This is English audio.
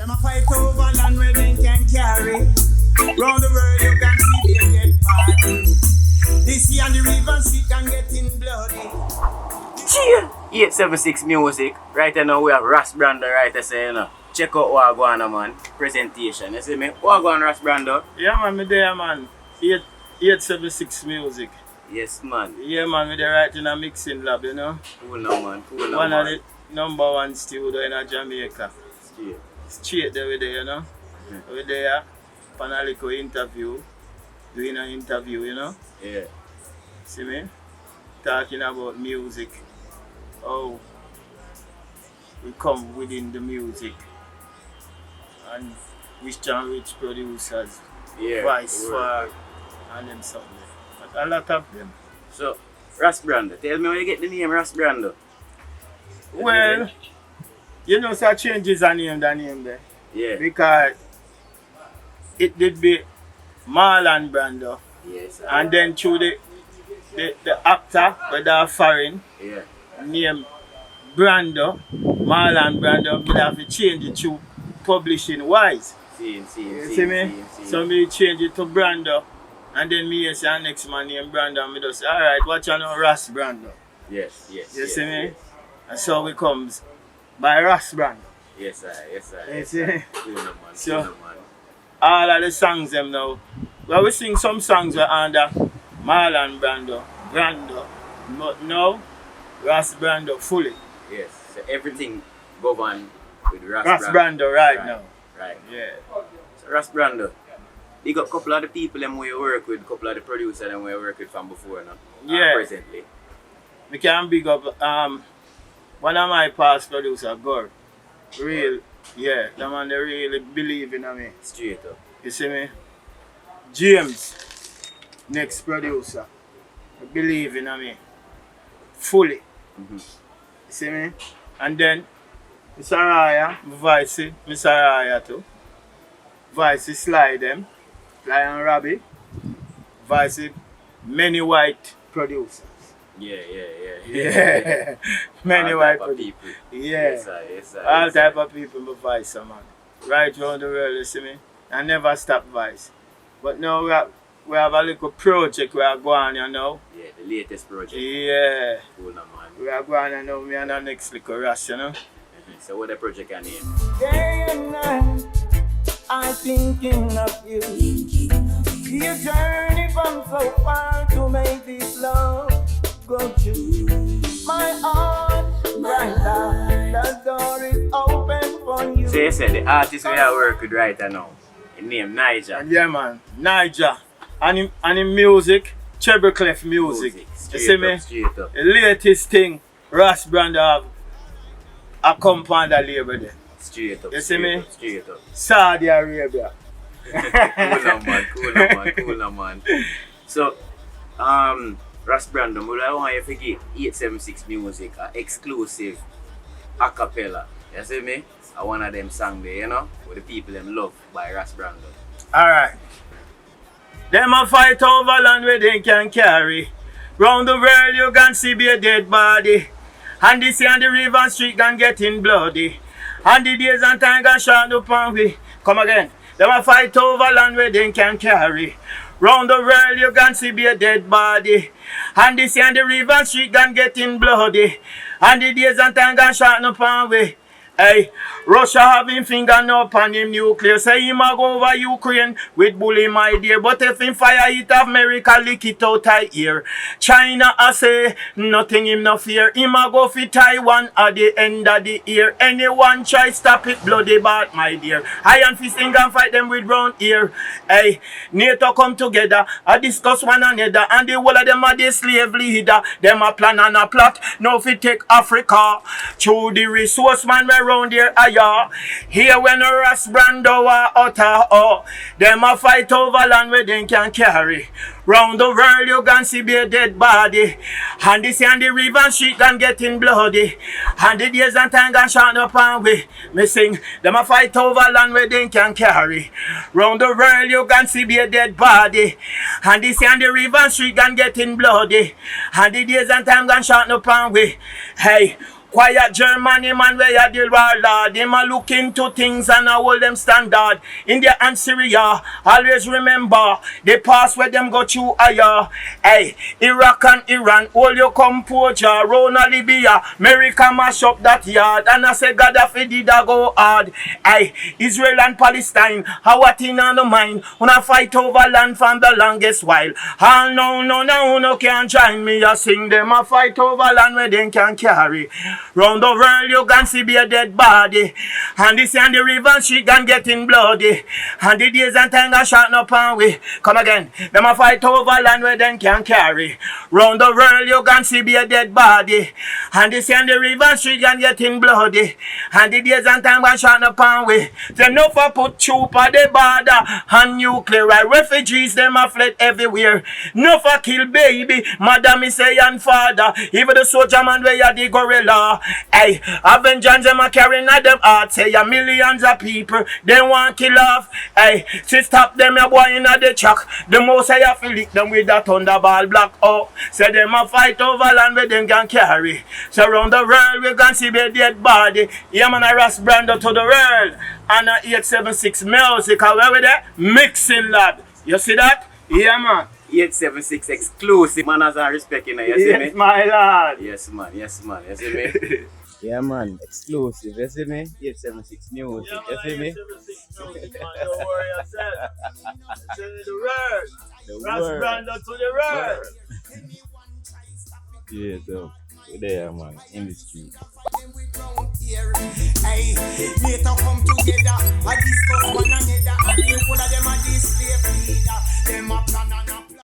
Them a fight over land where they can carry. Round the world you can see they get party. The sea and the river sea can get in bloody. Cheer! 876 Music. Right now we have Ras Brando right there saying, check out what go on, man. Presentation. You see me? What go on, Ras Brando? Yeah, man, me there, man. 876 Music. Yes, man. Yeah, man, we there right in a mixing lab, you know. Cool now, man. Cool now, One man. of the #1 studio in Jamaica. Cheer. Straight there we there, you know. We there, on a little interview. Doing an interview, you know. Yeah. See me? Talking about music. Oh, we come within the music. And which producers. Yeah. Vice Word. for and them something. But a lot of them. So, Ras Brando. Tell me where you get the name Ras Brando. Well, you know, so changes the name there. Yeah. Because it did be Marlon Brando. Yes. And then through the actor, whether are foreign, Yeah. named Brando, Marlon Brando, we have to change it to publishing wise. See, You see me? So me change it to Brando. And then me say next man named Brando and me just say, alright, watch you know Ras Brando. Yes. You see me? And so it comes by Ras Brando. Yes, sir. You see me? Cool now, man. So- Cool now, man. All of the songs them now. Well, we sing some songs were under Marlon Brando, but now Ras Brando fully. Yes. So everything go on with Ras Brando right now. Right. Yeah. So Ras Brando. You got a couple of the people them we work with, couple of the producers them we work with from before now. Yeah. Presently. We can big up one of my past producers, Gord. Real, yeah, the man they really believe in me. Straight up. You see me? James, next producer, believe in me. Fully. Mm-hmm. You see me? And then Miss Araya, Vice, Miss Araya too. Vice slide them. Lion Robbie. Vice many white producers. Yeah. Yeah. Many All white type of producers. people. Yeah. Yes, sir. All type of people but Vice, man. Right round the world, you see me? I never stop Vice. But now we have a little project we are going, you know. Yeah, the latest project. Yeah. Cool now, man. We are going, you know, me and our next little Ras, you know. Mhm. So what the project can name? Day and night, I'm thinking of you. You journey from so far to make this love go true. My heart, brighter, the door is open for you. So you said the artist we are work with right now, his name Niger. And yeah, man, Niger. And in music, Treble Clef music. You see me? Straight up. The latest thing, Ras Brando have a compound label there. Straight up. You see me? Straight up. Saudi Arabia. Cool now, man. So, Ras Brando, I want you to give 876 Music an exclusive a cappella. You see me? One of them songs there, you know, with the people them love by Ras Brando. Alright. Them a fight over land where they can carry. Round the world you can see be a dead body. And the sea and the river and street can getting bloody. And the days and time can shut up and we. Come again. Them a fight over land where they can carry. Round the world you can see be a dead body. And the sea and the river and street can getting bloody. And the days and time can shut up and we. Hey, Russia having finger up on him nuclear. Say him a go over Ukraine with bully my dear. But if him fire it America lick it out I ear. China a say nothing him no fear. Him a go fi Taiwan at the end of the year. Anyone try stop it bloody bat my dear. Iron fist and fight them with round ear. Hey, NATO come together. I discuss one another. And the whole of them are the slave leader. Them a plan and a plot. Now fi take Africa. Through the resource man around here, here when Ras Brando are utter, them a fight over land where they can carry. Round the world you can see be a dead body. And the sea and the river and street can getting bloody. And the days and time can shut up and we. Me sing, them a fight over land where they can carry. Round the world you can see be a dead body. And the sea and the river and street can getting bloody. And the days and time can shut up and we. Hey, Quiet Germany man where you deal warlord. Them a look into things and a hold them standard. India and Syria, always remember the past where them go through higher. Hey, Iraq and Iran, hold your composure. Rona Libya, America mash up that yard. And I say Gaddafi did a go hard. Hey, Israel and Palestine, how a thing on the mind. When I fight over land from the longest while. All no can't join me. I sing them a fight over land where they can carry. Round the world you can see be a dead body. And this and the river she can getting bloody. And the days and time are shot up and we. Come again. Them a fight over land where they can carry. Round the world you can see be a dead body. And this and the river she can getting bloody. And the days and time are shot up and we. Them no for put troop at the border. And nuclear refugees them a fled everywhere. No for kill baby, mother me say and father. Even the soldier man where you the gorilla. Hey, Avengers them a carrying at them heart. Say a millions of people they want kill off. Hey, to stop them a boy in the truck. The most I have to lick them with that thunderball block. Oh, say them a fight over land where them can carry. So around the world we can see be dead body. Yeah man, a Ras Brando to the world. And a 876MUZIK. Where we there? Mixing lab. You see that? Yeah man. 876 exclusive manners and respect, you know, you see me? Yes, my lord. Yes, man, you see me? Yeah, man, exclusive, you see me? 876 music, Yeah, you see me? 876 man, don't worry yourself. Send the word. The Ras word. Brando to the world. Yeah, so, we're there, man, in the street. Hey, later come together, I discuss one another, and the whole of them are this slave leader. Them a plan and